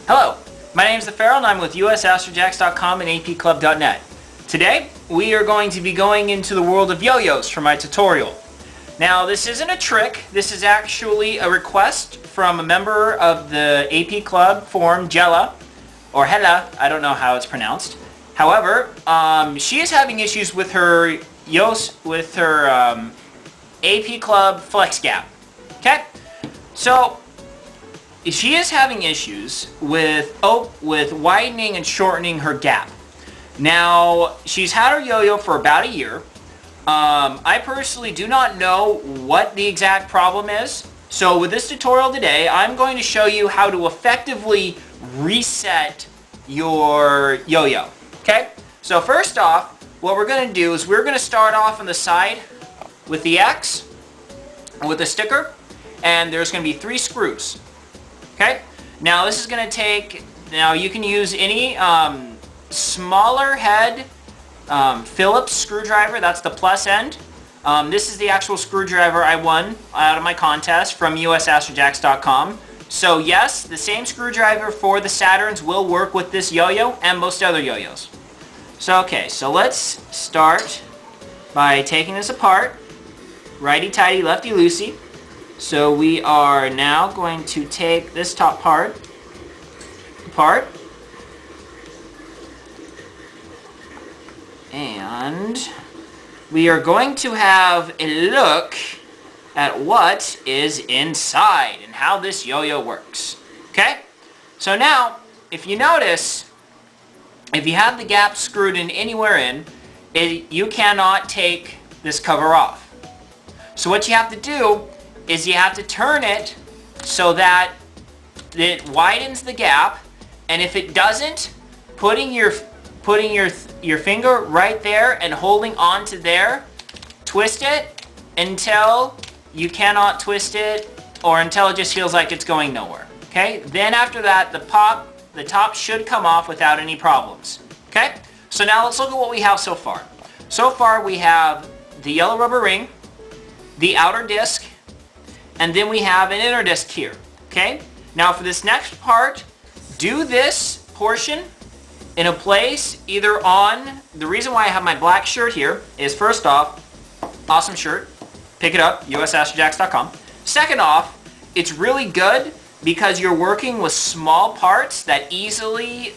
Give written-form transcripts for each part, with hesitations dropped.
Hello, my name is The Pharaoh and I'm with Astrojax.com and apclub.net. Today, we are going to be going into the world of yo-yos for my tutorial. Now, this isn't a trick, this is actually a request from a member of the AP Club forum, Jela, or Hela, I don't know how it's pronounced. However, she is having issues with her AP Club FlexGap. Okay? So, she is having issues with widening and shortening her gap. Now, she's had her yo-yo for about a year. I personally do not know what the exact problem is. So with this tutorial today, I'm going to show you how to effectively reset your yo-yo. Okay? So first off, what we're going to do is we're going to start off on the side with the X, with the sticker, and there's going to be 3 screws. Okay? Now this is going to take, now you can use any smaller head Phillips screwdriver, that's the plus end. This is the actual screwdriver I won out of my contest from Astrojax.com. So yes, the same screwdriver for the Saturns will work with this yo-yo and most other yo-yos. So okay, so let's start by taking this apart. Righty-tighty, lefty-loosey. So we are now going to take this top part apart. And we are going to have a look at what is inside and how this yo-yo works. Okay? So now, if you notice, if you have the gap screwed in anywhere in, you cannot take this cover off. So what you have to do is you have to turn it so that it widens the gap, and if it doesn't, putting your finger right there and holding on to there, twist it until you cannot twist it, or until it just feels like it's going nowhere. Okay? Then after that, the top should come off without any problems. Okay? So now let's look at what we have so far. So far we have the yellow rubber ring, the outer disc, and then we have an inner disc here. Okay? Now for this next part, do this portion in a place either on, the reason why I have my black shirt here is, first off, awesome shirt, pick it up, Astrojax.com. Second off, it's really good because you're working with small parts that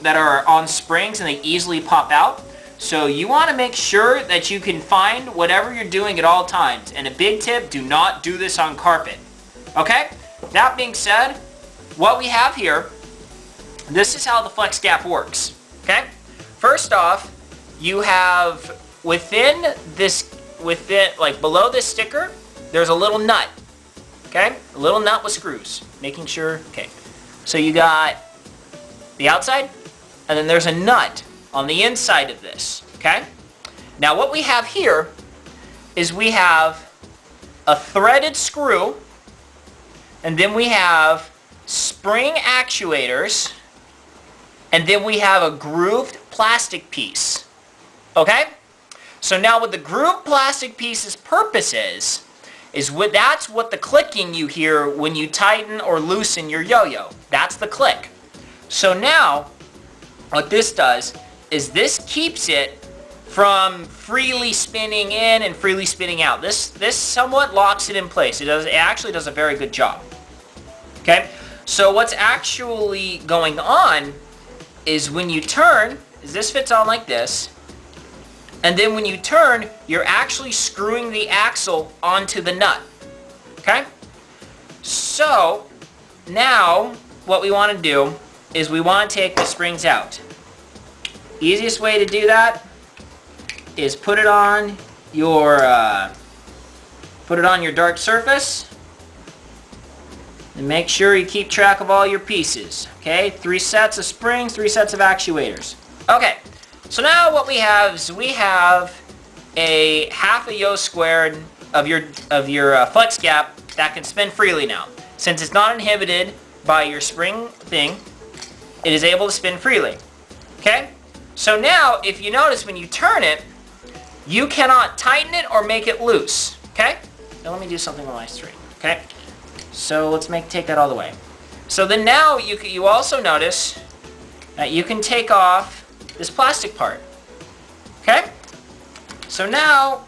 are on springs and they easily pop out. So you want to make sure that you can find whatever you're doing at all times. And a big tip, do not do this on carpet. Okay? That being said, what we have here, this is how the FlexGap works. Okay? First off, you have like below this sticker, there's a little nut. Okay? A little nut with screws. Making sure, okay. So you got the outside, and then there's a nut on the inside of this. Okay? Now what we have here is we have a threaded screw, and then we have spring actuators, and then we have a grooved plastic piece. Okay? So now what the grooved plastic piece's purpose is that's what the clicking you hear when you tighten or loosen your yo-yo. That's the click. So now, what this does is this keeps it from freely spinning in and freely spinning out. This somewhat locks it in place. It actually does a very good job. Okay? So what's actually going on is when you turn, this fits on like this, and then when you turn, you're actually screwing the axle onto the nut. Okay? So, now, what we want to do is we want to take the springs out. Easiest way to do that is put it on your dark surface, and make sure you keep track of all your pieces. Okay? 3 sets of springs, 3 sets of actuators. Okay. So now what we have is we have a half a yo squared of your FlexGap that can spin freely now. Since it's not inhibited by your spring thing, it is able to spin freely. Okay? So now, if you notice when you turn it, you cannot tighten it or make it loose. Okay? Now let me do something while I straighten. Okay? So let's take that all the way. So then now you also notice that you can take off this plastic part. Okay? So now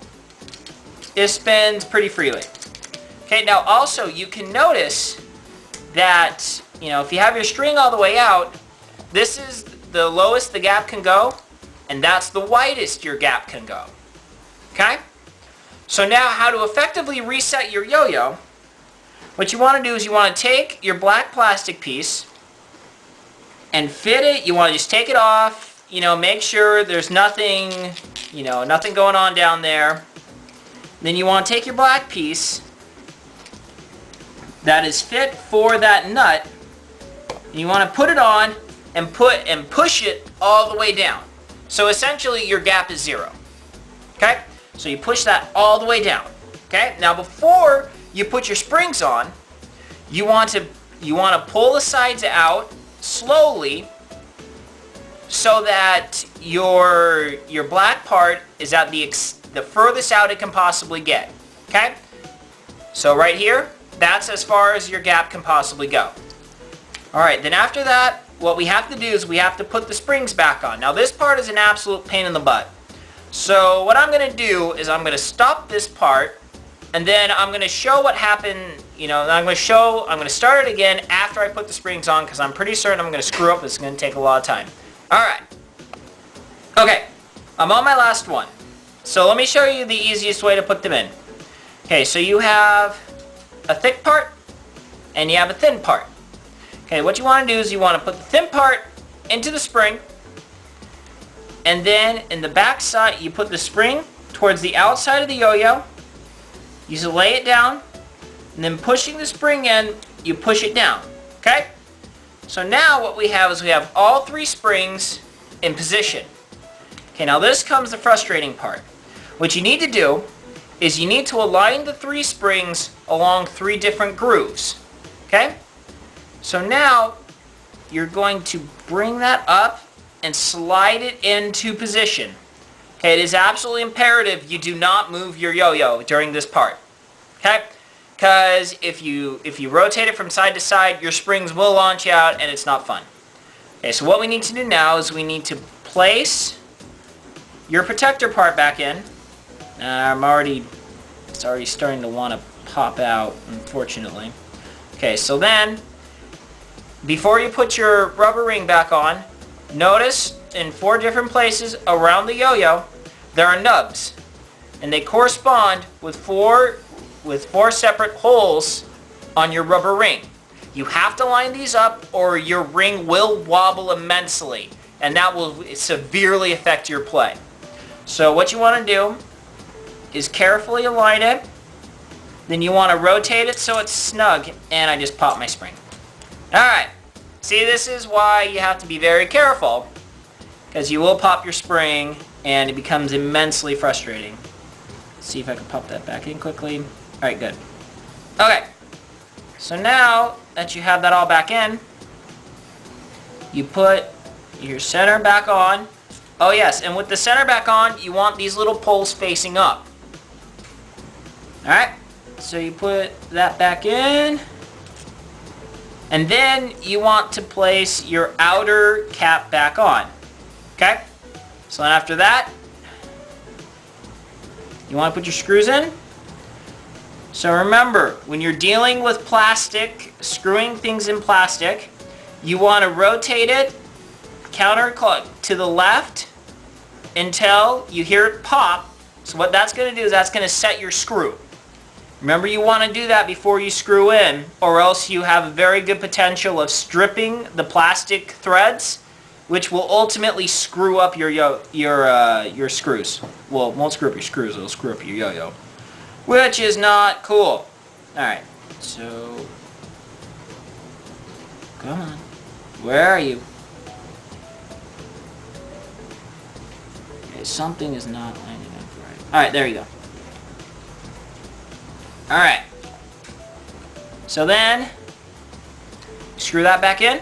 it spins pretty freely. Okay, now also you can notice that, if you have your string all the way out, this is the lowest the gap can go, and that's the widest your gap can go. Okay? So now how to effectively reset your yo-yo, what you want to do is you want to take your black plastic piece and fit it. You want to just take it off, make sure there's nothing, nothing going on down there. Then you want to take your black piece that is fit for that nut, and you want to put it on and push it all the way down. So essentially your gap is 0. Okay? So you push that all the way down. Okay? Now before you put your springs on, you want to pull the sides out slowly so that your black part is at the furthest out it can possibly get. Okay? So right here, that's as far as your gap can possibly go. Alright, then after that, what we have to do is we have to put the springs back on. Now this part is an absolute pain in the butt. So what I'm going to do is I'm going to stop this part, and then I'm going to show what happened, I'm going to start it again after I put the springs on, because I'm pretty certain I'm going to screw up. It's going to take a lot of time. Alright. Okay, I'm on my last one. So let me show you the easiest way to put them in. Okay, so you have a thick part, and you have a thin part. Okay, what you want to do is you want to put the thin part into the spring, and then in the back side you put the spring towards the outside of the yo-yo. You just lay it down, and then pushing the spring in, you push it down. Okay? So now what we have is we have all 3 springs in position. Okay, now this comes the frustrating part. What you need to do is you need to align the 3 springs along 3 different grooves. Okay? So now you're going to bring that up and slide it into position. Okay, it is absolutely imperative you do not move your yo-yo during this part. Okay? Because if you rotate it from side to side, your springs will launch out and it's not fun. Okay, so what we need to do now is we need to place your protector part back in. It's already starting to want to pop out, unfortunately. Okay, so then, before you put your rubber ring back on, notice in 4 different places around the yo-yo, there are nubs. And they correspond with 4 separate holes on your rubber ring. You have to line these up or your ring will wobble immensely. And that will severely affect your play. So what you want to do is carefully align it. Then you want to rotate it so it's snug. And I just popped my spring. Alright. See, this is why you have to be very careful. Because you will pop your spring and it becomes immensely frustrating. Let's see if I can pop that back in quickly. Alright, good. Okay. So now that you have that all back in, you put your center back on. Oh yes, and with the center back on, you want these little poles facing up. Alright, so you put that back in. And then you want to place your outer cap back on. Okay? So then after that, you want to put your screws in. So remember, when you're dealing with plastic, screwing things in plastic, you want to rotate it counterclockwise to the left until you hear it pop. So what that's going to do is that's going to set your screw. Remember, you want to do that before you screw in, or else you have a very good potential of stripping the plastic threads, which will ultimately screw up your screws. Well, it won't screw up your screws, it'll screw up your yo-yo, which is not cool. Alright, so come on. Where are you? Okay, something is not lining up right. Alright, there you go. Alright. So then, screw that back in.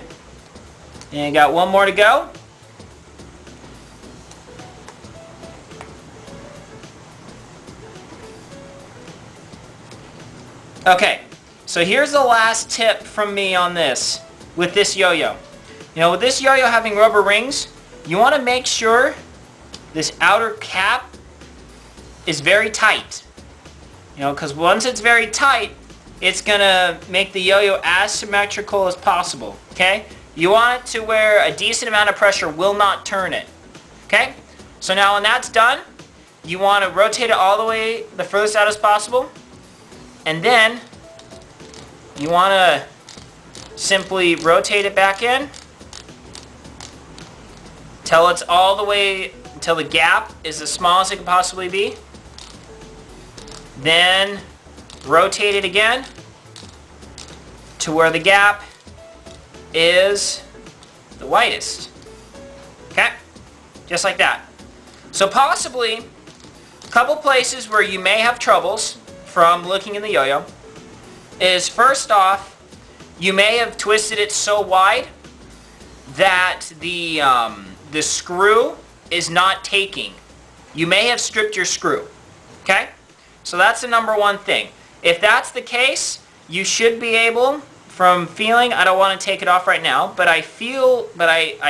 And you got one more to go. Okay, so here's the last tip from me on this. with this yo-yo. You know, with this yo-yo having rubber rings, you want to make sure this outer cap is very tight. You know, because once it's very tight, it's going to make the yo-yo as symmetrical as possible, okay? You want it to where a decent amount of pressure will not turn it, okay? So now when that's done, you want to rotate it all the way the furthest out as possible. And then you want to simply rotate it back in till it's all the way, until the gap is as small as it can possibly be. Then rotate it again to where the gap is the widest. Okay? Just like that. So possibly a couple places where you may have troubles from looking in the yo-yo is, first off, you may have twisted it so wide that the screw is not taking. You may have stripped your screw. Okay? So that's the number one thing. If that's the case, you should be able, from feeling, I don't want to take it off right now, but I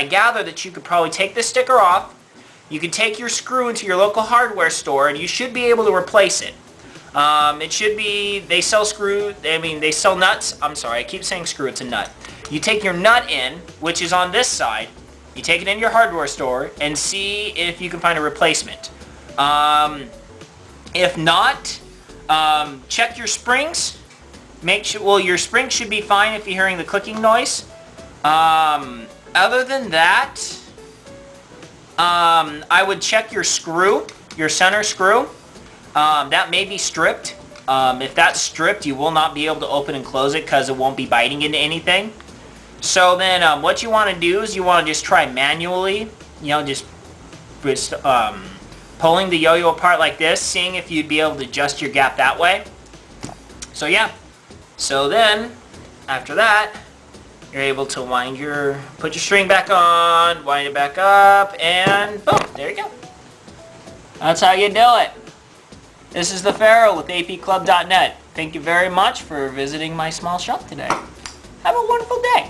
gather that you could probably take the sticker off. You could take your screw into your local hardware store, and you should be able to replace it. It should be, they sell they sell nuts. I'm sorry, I keep saying screw, it's a nut. You take your nut in, which is on this side, you take it in your hardware store, and see if you can find a replacement. If not, check your springs. Make sure, well, your springs should be fine if you're hearing the clicking noise. Other than that, I would check your screw, your center screw. That may be stripped. If that's stripped, you will not be able to open and close it because it won't be biting into anything. So then what you want to do is you want to just try manually, you know, just pulling the yo-yo apart like this, seeing if you'd be able to adjust your gap that way. So yeah. So then, after that, you're able to put your string back on, wind it back up, and boom, there you go. That's how you do it. This is the Pharaoh with apclub.net. Thank you very much for visiting my small shop today. Have a wonderful day.